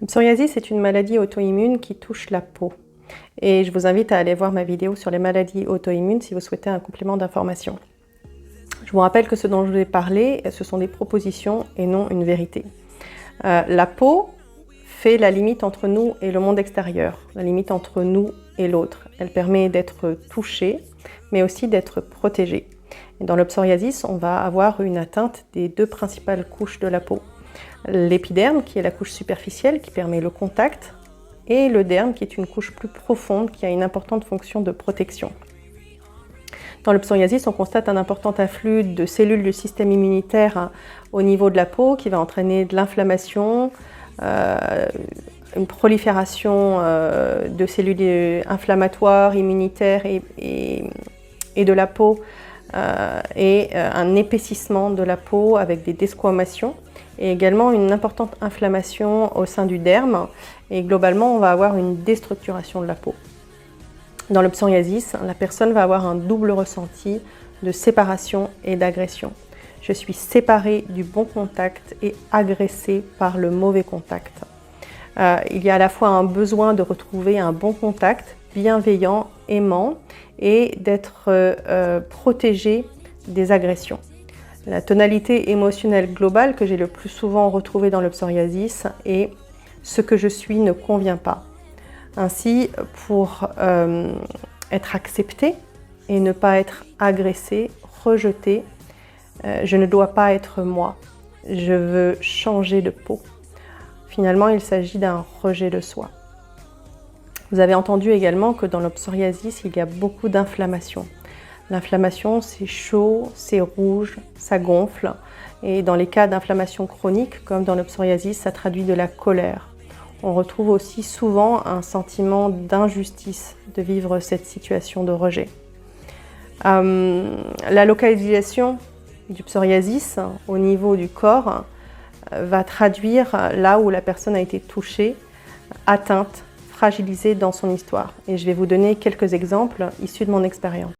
Le psoriasis est une maladie auto-immune qui touche la peau. Et je vous invite à aller voir ma vidéo sur les maladies auto-immunes si vous souhaitez un complément d'information. Je vous rappelle que ce dont je vais parler, ce sont des propositions et non une vérité. La peau fait la limite entre nous et le monde extérieur, la limite entre nous et l'autre. Elle permet d'être touchée, mais aussi d'être protégée. Et dans le psoriasis, on va avoir une atteinte des deux principales couches de la peau. L'épiderme, qui est la couche superficielle, qui permet le contact, et le derme, qui est une couche plus profonde, qui a une importante fonction de protection. Dans le psoriasis, on constate un important afflux de cellules du système immunitaire au niveau de la peau, qui va entraîner de l'inflammation, une prolifération de cellules inflammatoires, immunitaires et de la peau, et un épaississement de la peau avec des desquamations, et également une importante inflammation au sein du derme, et globalement on va avoir une déstructuration de la peau. Dans le psoriasis, la personne va avoir un double ressenti de séparation et d'agression. Je suis séparée du bon contact et agressée par le mauvais contact. Il y a à la fois un besoin de retrouver un bon contact, bienveillant, aimant, et d'être protégé des agressions. La tonalité émotionnelle globale que j'ai le plus souvent retrouvée dans le psoriasis est « ce que je suis ne convient pas ». Ainsi, pour être acceptée et ne pas être agressée, rejetée, je ne dois pas être moi, je veux changer de peau. Finalement, il s'agit d'un rejet de soi. Vous avez entendu également que dans le psoriasis, il y a beaucoup d'inflammation. L'inflammation, c'est chaud, c'est rouge, ça gonfle. Et dans les cas d'inflammation chronique, comme dans le psoriasis, ça traduit de la colère. On retrouve aussi souvent un sentiment d'injustice de vivre cette situation de rejet. La localisation du psoriasis au niveau du corps va traduire là où la personne a été touchée, atteinte, fragilisée dans son histoire. Et je vais vous donner quelques exemples issus de mon expérience.